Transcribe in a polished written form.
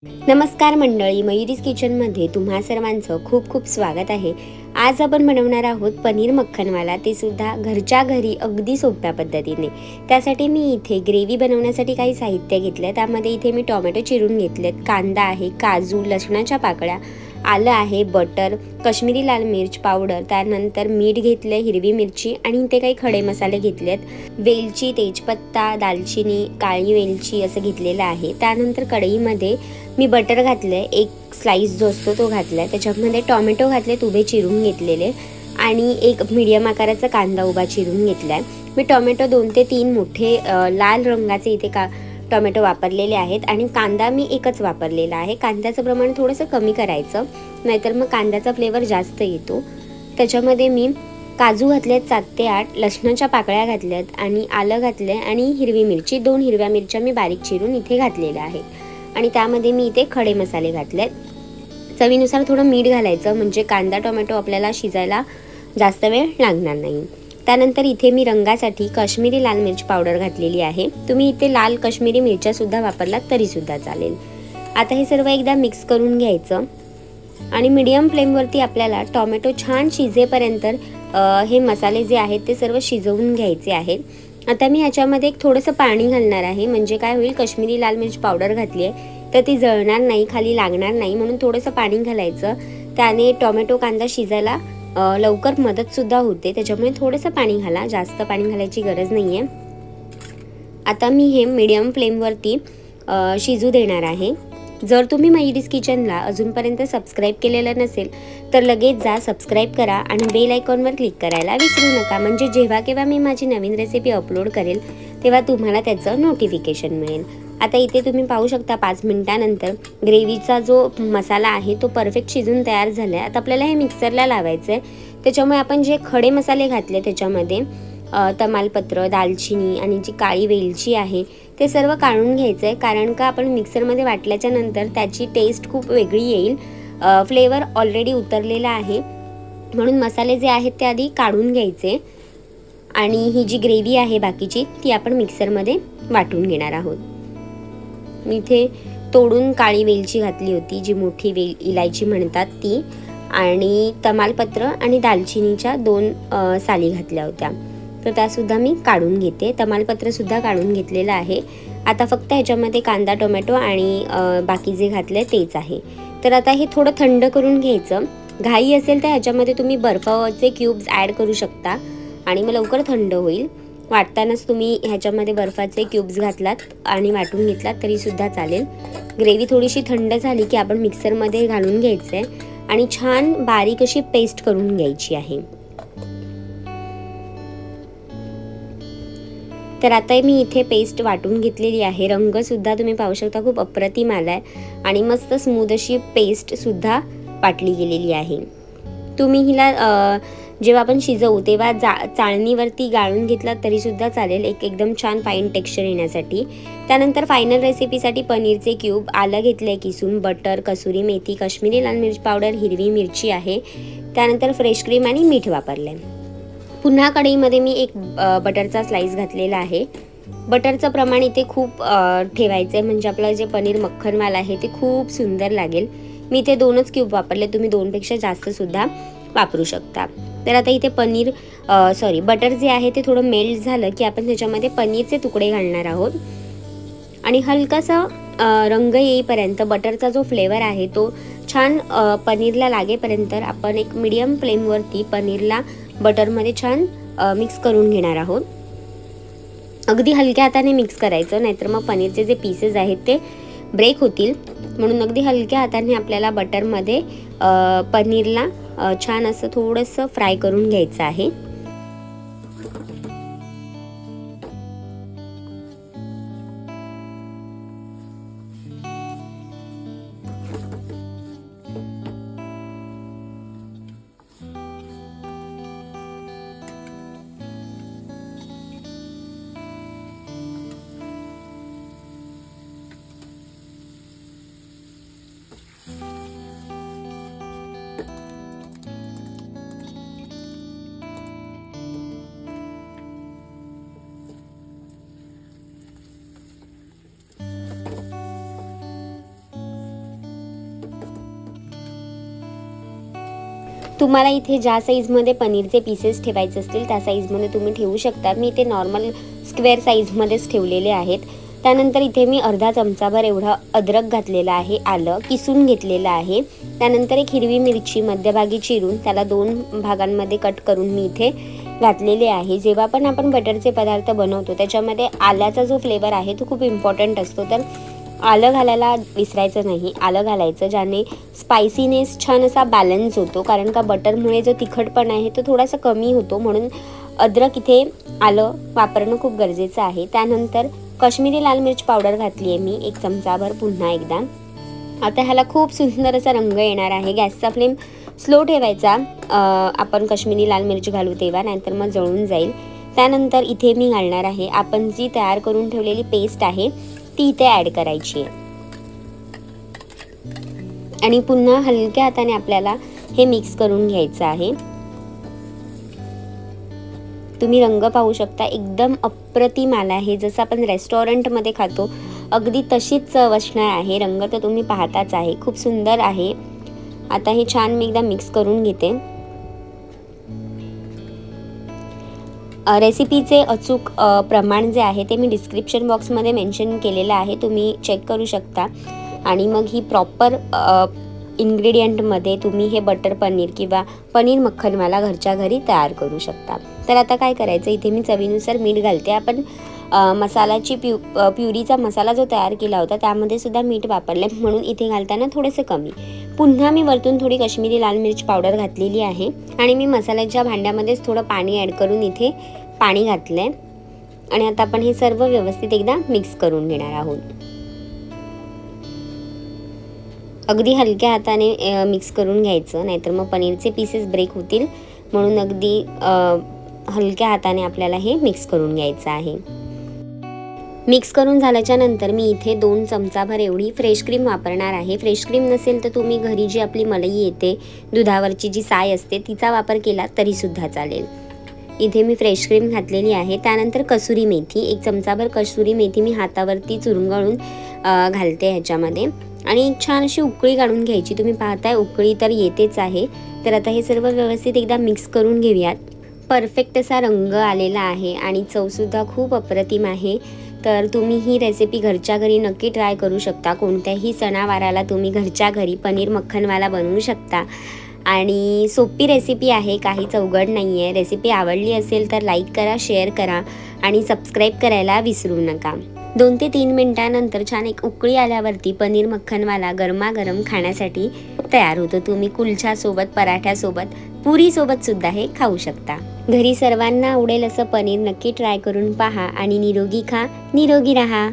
नमस्कार मंडळी, मयुरीज किचनमध्ये तुम्हा सर्वांचं खूप खूप स्वागत आहे। आज आपण बनवणार आहोत पनीर मक्खनवाला, ते सुद्धा घरच्या घरी अगदी सोप्या पद्धतीने। त्यासाठी मी इथे ग्रेव्ही बनवण्यासाठी काही साहित्य घेतले। त्यामध्ये इथे मी टोमॅटो चिरून घेतलेत, कांदा आहे, काजू, लसणाच्या पाकळ्या, आलं आहे, बटर, काश्मीरी लाल मिर्च पावडर, त्यानंतर मीठ घेतले, हिरवी मिरची आणि इथे काही खडे मसाले घेतलेत, वेलची, तेजपत्ता, दालचिनी, काळी वेलची असं घेतलेलं आहे। त्यानंतर कढईमध्ये मी बटर घातले, एक स्लाइस जो असतो तो घातलाय, त्याच्यामध्ये टोमॅटो घातले उभे चिरून घेतलेले आणि एक मीडियम आकाराचा कांदा उभा चिरून घेतलाय। मी टोमॅटो 2 ते 3 मोठे लाल रंगाचे इथे टोमॅटो वापरलेले आहेत आणि कांदा मी एकच वापरलेला आहे। कांद्याचं प्रमाण थोडंसं कमी करायचं, नाहीतर मग कांद्याचा फ्लेवर जास्त येतो। त्याच्यामध्ये मी काजू घातलेत 7 ते 8, लसणाच्या पाकळ्या घातल्यात आणि आलं घातले आणि हिरवी मिरची, 2 हिरव्या मिरच्या मी बारीक चिरून इथे घातलेल्या आहेत आणि त्यामध्ये मी इथे खडे मसाले घातलेत। चवीनुसार थोडं मीठ घालायचं, म्हणजे कांदा टोमॅटो आपल्याला शिजायला जास्त वेळ लागणार नाही। त्यानंतर इथे मी रंगासाठी काश्मीरी लाल मिर्च पावडर घातलेली आहे। तुम्ही इथे लाल काश्मीरी मिरच्या सुद्धा वापरलात तरी सुद्धा चालेल। आता हे सर्व एकदा मिक्स करून घ्यायचं आणि मीडियम फ्लेमवरती आपल्याला टोमॅटो छान शिजेपर्यंत हे मसाले जे आहेत ते सर्व शिजवून घ्यायचे आहेत। आता मी याच्यामध्ये एक थोडंसं पाणी घालणार आहे, म्हणजे काय होईल, काश्मीरी लाल मिर्च पावडर घातली आहे तर ती जळणार नाही, खाली लागणार नाही, म्हणून थोडंसं पाणी घालायचं। त्याने टोमॅटो कांदा शिजायला लवकर मदत सुद्धा होते, त्याच्यामुळे थोडंसं पाणी घाला, जास्त पाणी घालायची गरज नाही आहे। आता मी हे मीडियम फ्लेमवरती शिजू देणार आहे। जर तुम्ही मयुरीज किचनला अजूनपर्यंत सबस्क्राईब केलेलं नसेल तर लगेच जा, सबस्क्राईब करा आणि बेल आयकॉनवर क्लिक करायला विसरू नका, म्हणजे जेव्हा केव्हा मी माझी नवीन रेसिपी अपलोड करेल तेव्हा तुम्हाला त्याचं नोटिफिकेशन मिळेल। आता इथे तुम्ही पाहू शकता 5 मिनिटानंतर ग्रेव्हीचा जो मसाला आहे तो परफेक्ट शिजून तयार झाला आहे। आता आपल्याला हे मिक्सरला लावायचं आहे, त्याच्यामुळे आपण जे खडे मसाले घातले त्याच्यामध्ये तमालपत्र, दालचिनी आणि जी काळी वेलची आहे ते सर्व काढून घ्यायचं आहे, कारण का आपण मिक्सरमध्ये वाटल्याच्या नंतर त्याची टेस्ट खूप वेगळी येईल। फ्लेवर ऑलरेडी उतरलेला आहे, म्हणून मसाले जे आहेत ते आधी काढून घ्यायचे आणि ही जी ग्रेव्ही आहे बाकीची ती आपण मिक्सरमध्ये वाटून घेणार आहोत। मी इथे तोडून काळी वेलची घातली होती, जी मोठी इलायची म्हणतात ती, आणि तमालपत्र आणि दालचिनीच्या 2 साली घातल्या होत्या, तर त्यासुद्धा मी काढून घेते। तमालपत्रसुद्धा काढून घेतलेलं आहे। आता फक्त ह्याच्यामध्ये कांदा टोमॅटो आणि बाकी जे घातलं आहे तेच आहे। तर आता हे थोडं थंड करून घ्यायचं। घाई असेल तर ह्याच्यामध्ये तुम्ही बर्फाचे क्यूब्स ॲड करू शकता आणि मग लवकर थंड होईल। वाटतानाच तुम्ही ह्याच्यामध्ये बर्फाचे क्यूब्स घातलात आणि वाटून घेतलात तरीसुद्धा चालेल। ग्रेव्ही थोडीशी थंड झाली की आपण मिक्सरमध्ये घालून घ्यायचं आहे आणि छान बारीक अशी पेस्ट करून घ्यायची आहे। तर आता मी इथे पेस्ट वाटून घेतलेली आहे। रंगसुद्धा तुम्ही पाहू शकता खूप अप्रतिम आला आहे आणि मस्त स्मूथ अशी पेस्टसुद्धा वाटली गेलेली आहे। तुम्ही हिला जेव्हा आपण शिजवू तेव्हा चाळणीवरती गाळून घेतलात तरीसुद्धा चालेल, एकदम छान फाईन टेक्स्चर येण्यासाठी। त्यानंतर फायनल रेसिपीसाठी पनीरचे क्यूब, आलं घेतलं आहे किसून, बटर, कसुरी मेथी, काश्मीरी लाल मिर्च पावडर, हिरवी मिरची आहे, त्यानंतर फ्रेश क्रीम आणि मीठ वापरलं आहे। पुन्हा कढईमध्ये मी एक बटरचा स्लाइस घातलेला आहे। बटरचं प्रमाण इथे खूप ठेवायचं आहे, म्हणजे आपलं जे पनीर मक्खनवाला आहे ते खूप सुंदर लागेल। मी इथे 2च क्यूब वापरले, तुम्ही 2पेक्षा जास्तसुद्धा वापरू शकता। तर आता इथे बटर जे आहे ते थोडं मेल्ट झालं की आपण त्याच्यामध्ये पनीरचे तुकडे घालणार आहोत आणि हलकासा रंग येईपर्यंत, बटरचा जो फ्लेवर आहे तो छान पनीरला लागेपर्यंत आपण एक मीडियम फ्लेमवरती पनीरला बटरमध्ये छान मिक्स करून घेणार आहोत। अगदी हलक्या हाताने मिक्स करायचं, नाहीतर मग पनीरचे जे पीसेस आहेत ते ब्रेक होतील, म्हणून अगदी हलक्या हाताने आपल्याला बटरमध्ये पनीरला छान असं थोडंसं फ्राय करून घ्यायचं आहे। तुम्हाला इथे ज्या साईजमध्ये पनीरचे पीसेस ठेवायचे असतील त्या साईजमध्ये तुम्ही ठेवू शकता. मी ते नॉर्मल स्क्वेअर साईजमध्येच ठेवलेले आहेत. त्यानंतर इथे मी अर्धा चमचाभर एवढा अद्रक घातलेला आहे, आलं किसून घेतलेलं आहे. त्यानंतर एक हिरवी मिरची मध्यभागी चिरून त्याला 2 भागांमध्ये कट करून मी इथे घातलेले आहे. जेव्हा पण आपण बटरचे पदार्थ बनवतो त्याच्यामध्ये आल्याचा जो फ्लेवर आहे तो खूप इम्पॉर्टंट असतो, तर आलं घालायला विसरायचं नाही. आलं घालायचं, ज्याने स्पायसीनेस छान असा बॅलन्स होतो, कारण का बटरमुळे जो तिखटपणा आहे तो थोडासा कमी होतो, म्हणून अद्रक इथे आलं वापरणं खूप गरजेचं आहे. त्यानंतर काश्मीरी लाल मिर्च पावडर घातली आहे मी 1 चमचाभर पुन्हा एकदा. आता ह्याला खूप सुंदर असा रंग येणार आहे. गॅसचा फ्लेम स्लो ठेवायचा आपण काश्मीरी लाल मिर्च घालू तेव्हा, नाहीतर मग जळून जाईल. त्यानंतर इथे मी घालणार आहे आपण जी तयार करून ठेवलेली पेस्ट आहे ती इथे ॲड करायची आहे आणि पुन्हा हलक्या हाताने आपल्याला हे मिक्स करून घ्यायचं आहे. तुम्ही रंग पाहू शकता, एकदम अप्रतिम आला आहे. जसं आपण रेस्टॉरंटमध्ये खातो अगदी तशीच चव असणार आहे. रंग तर तुम्ही पाहताच आहे, खूप सुंदर आहे. आता हे छान मी एकदा मिक्स करून घेते. रेसिपीचे अचूक प्रमाण जे आहे ते मी डिस्क्रिप्शन बॉक्समध्ये मेन्शन केलेलं आहे, तुम्ही चेक करू शकता. आणि मग ही प्रॉपर इन्ग्रेडियंटमध्ये तुम्ही हे बटर पनीर किंवा पनीर मक्खनवाला घरच्या घरी तयार करू शकता. तर आता काय करायचं, इथे मी चवीनुसार मीठ घालते. आपण मसाल्याची प्युरीचा मसाला जो तयार केला होता त्यामध्ये सुद्धा मीठ वापरले, म्हणून इथे घालताना थोडंसं कमी. पुन्हा मी वरतून थोडी काश्मीरी लाल मिर्च पावडर घातलेली आहे आणि मी मसाल्याच्या भांड्यामध्येच थोडं पाणी ॲड करून इथे पाणी घातलं आहे. आणि आता आपण हे सर्व व्यवस्थित एकदा मिक्स करून घेणार आहोत. अगदी हलक्या हाताने मिक्स करून घ्यायचं, नाहीतर मग पनीरचे पीसेस ब्रेक होतील, म्हणून अगदी हलक्या हाताने आपल्याला हे मिक्स करून घ्यायचं आहे. मिक्स करून झाल्याच्या नंतर मी इथे 2 चमचाभर एवढी फ्रेश क्रीम वापरणार आहे. फ्रेश क्रीम नसेल तर तुम्ही घरी जी आपली मलाई येते, दुधावरची जी साय असते तिचा वापर केला तरीसुद्धा चालेल. इथे मी फ्रेश क्रीम घातलेली आहे. त्यानंतर कसुरी मेथी 1 चमचाभर कसुरी मेथी मी हातावरती चुरंगळून घालते ह्याच्यामध्ये आणि छान अशी उकळी काढून घ्यायची. तुम्ही पाहताय उकळी तर येतेच आहे. तर आता हे सर्व व्यवस्थित एकदा मिक्स करून घेऊयात. परफेक्ट असा रंग आलेला आहे आणि चवसुद्धा खूप अप्रतिम आहे. तर तुम्ही ही रेसिपी घरच्या घरी नक्की ट्राय करू शकता. कोणत्याही सणावाराला तुम्ही घरच्या घरी पनीर मक्खनवाला बनवू शकता आणि सोपी रेसिपी आहे, काहीच अवघड नाही आहे. रेसिपी आवडली असेल तर लाईक करा, शेअर करा आणि सबस्क्राईब करायला विसरू नका. 2 ते 3 मिनिटांनंतर छान एक उकळी आल्यावरती पनीर मक्खनवाला गरमागरम खाण्यासाठी तयार होतो. तुम्ही कुलच्यासोबत, पराठ्यासोबत, पुरीसोबत सुद्धा हे खाऊ शकता. घरी सर्वांना आवडेल असं पनीर नक्की ट्राय करून पहा आणि निरोगी खा, निरोगी राहा.